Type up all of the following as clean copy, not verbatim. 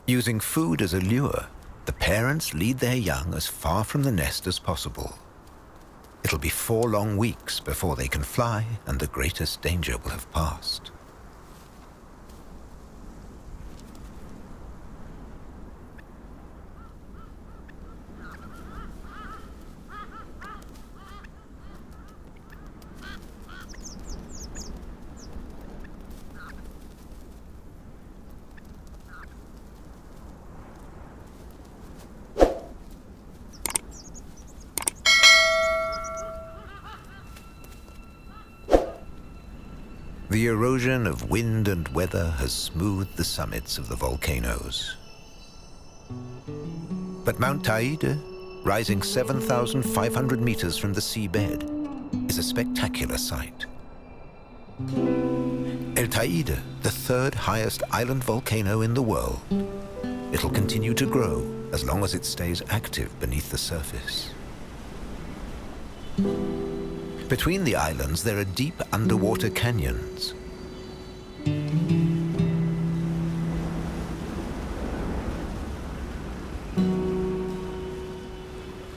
Using food as a lure, the parents lead their young as far from the nest as possible. It'll be 4 long weeks before they can fly, and the greatest danger will have passed. The erosion of wind and weather has smoothed the summits of the volcanoes. But Mount Taide, rising 7,500 meters from the seabed, is a spectacular sight. El Taide, the 3rd highest island volcano in the world. It'll continue to grow as long as it stays active beneath the surface. Between the islands, there are deep underwater canyons.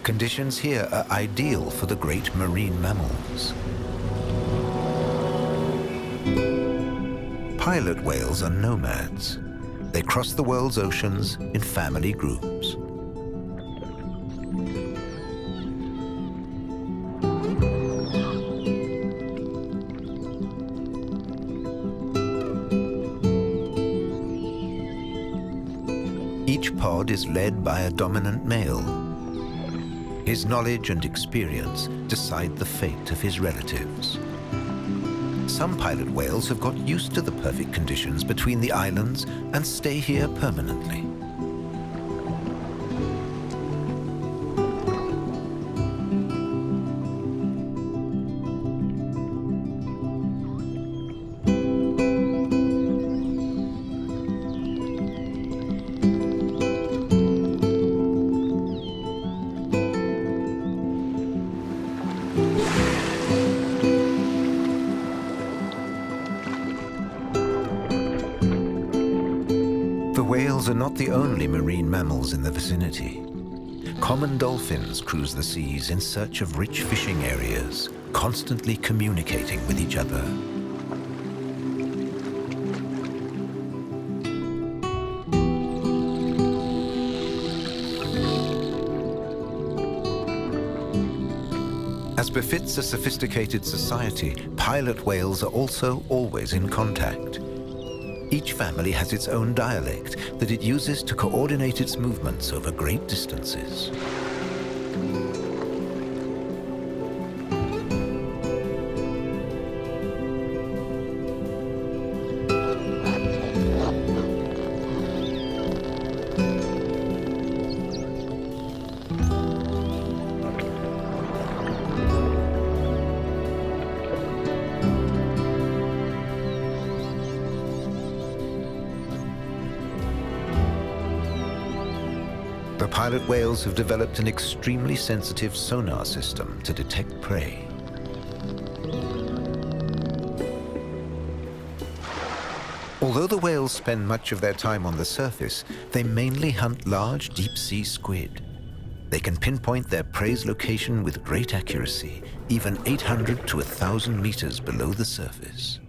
Conditions here are ideal for the great marine mammals. Pilot whales are nomads. They cross the world's oceans in family groups. Each pod is led by a dominant male. His knowledge and experience decide the fate of his relatives. Some pilot whales have got used to the perfect conditions between the islands and stay here permanently. Whales are not the only marine mammals in the vicinity. Common dolphins cruise the seas in search of rich fishing areas, constantly communicating with each other. As befits a sophisticated society, pilot whales are also always in contact. Each family has its own dialect that it uses to coordinate its movements over great distances. The pilot whales have developed an extremely sensitive sonar system to detect prey. Although the whales spend much of their time on the surface, they mainly hunt large deep-sea squid. They can pinpoint their prey's location with great accuracy, even 800 to 1,000 meters below the surface.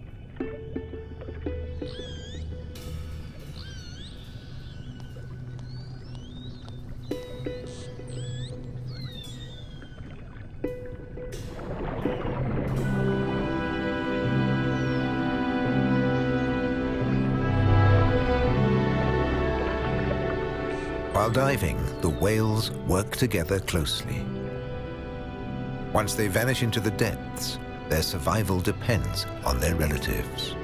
While diving, the whales work together closely. Once they vanish into the depths, their survival depends on their relatives.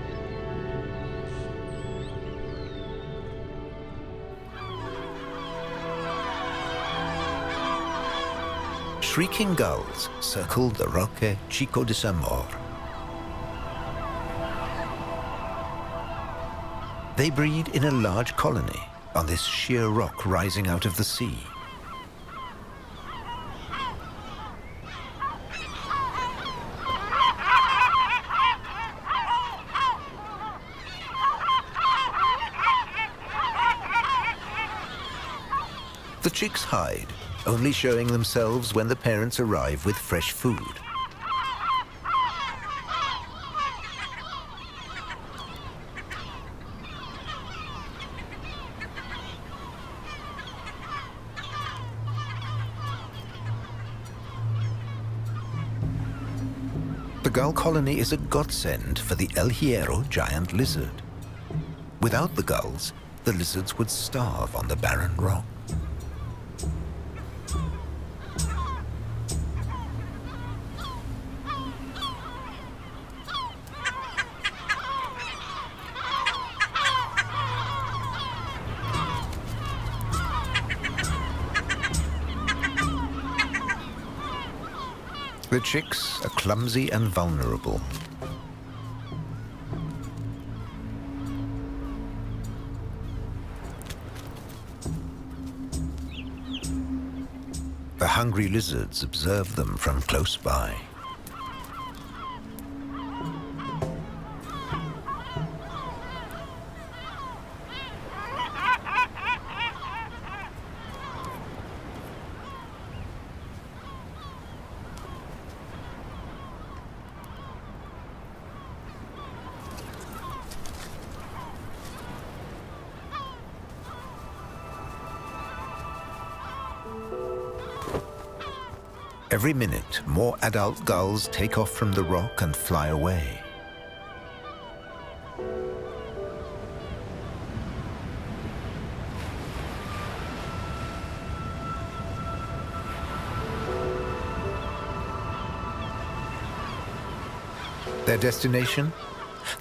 Shrieking gulls circle the Roque Chico de Samor. They breed in a large colony on this sheer rock rising out of the sea. The chicks hide, only showing themselves when the parents arrive with fresh food. The gull colony is a godsend for the El Hierro giant lizard. Without the gulls, the lizards would starve on the barren rock. The chicks are clumsy and vulnerable. The hungry lizards observe them from close by. Every minute, more adult gulls take off from the rock and fly away. Their destination?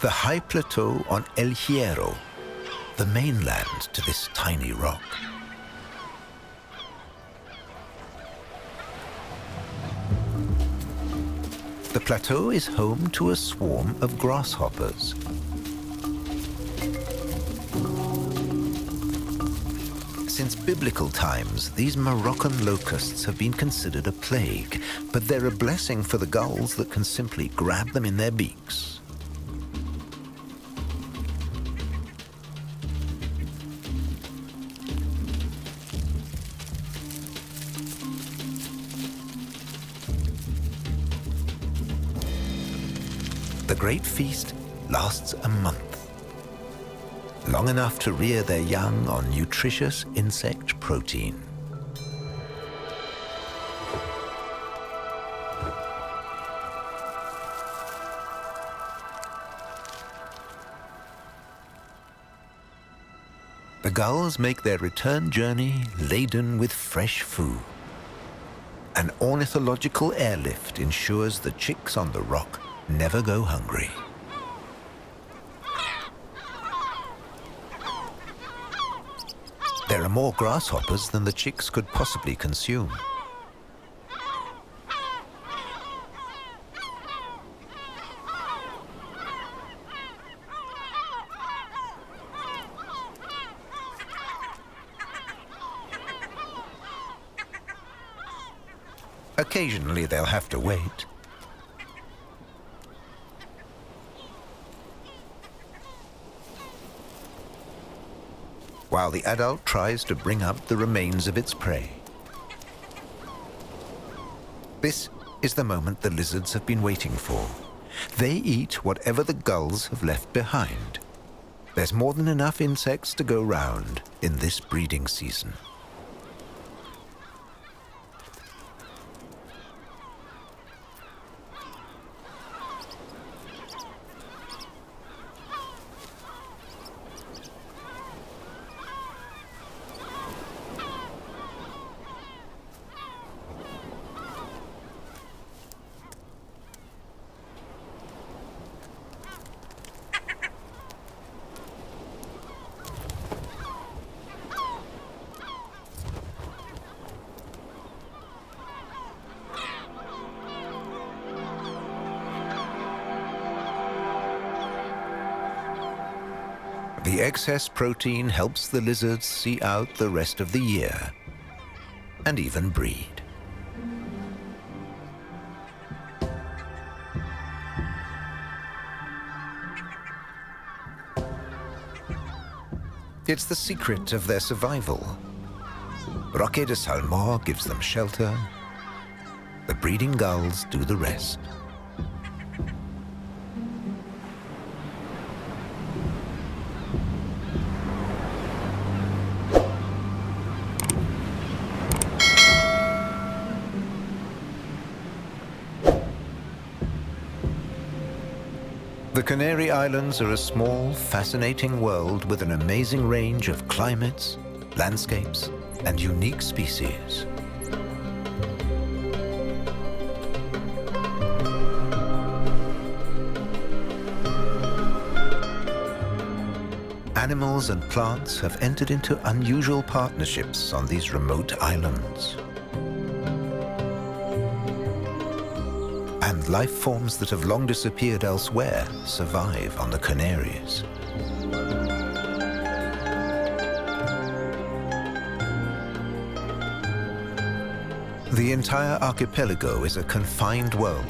The high plateau on El Hierro, the mainland to this tiny rock. The plateau is home to a swarm of grasshoppers. Since biblical times, these Moroccan locusts have been considered a plague, but they're a blessing for the gulls that can simply grab them in their beaks. The great feast lasts a month, long enough to rear their young on nutritious insect protein. The gulls make their return journey laden with fresh food. An ornithological airlift ensures the chicks on the rock never go hungry. There are more grasshoppers than the chicks could possibly consume. Occasionally they'll have to wait. While the adult tries to bring up the remains of its prey. This is the moment the lizards have been waiting for. They eat whatever the gulls have left behind. There's more than enough insects to go round in this breeding season. The excess protein helps the lizards see out the rest of the year and even breed. It's the secret of their survival. Roque de Salmor gives them shelter. The breeding gulls do the rest. The Canary Islands are a small, fascinating world with an amazing range of climates, landscapes, and unique species. Animals and plants have entered into unusual partnerships on these remote islands. And life forms that have long disappeared elsewhere survive on the Canaries. The entire archipelago is a confined world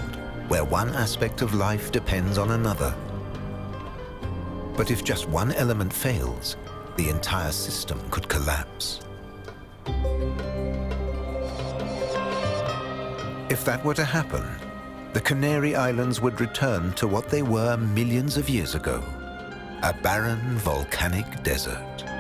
where one aspect of life depends on another. But if just one element fails, the entire system could collapse. If that were to happen, the Canary Islands would return to what they were millions of years ago, a barren volcanic desert.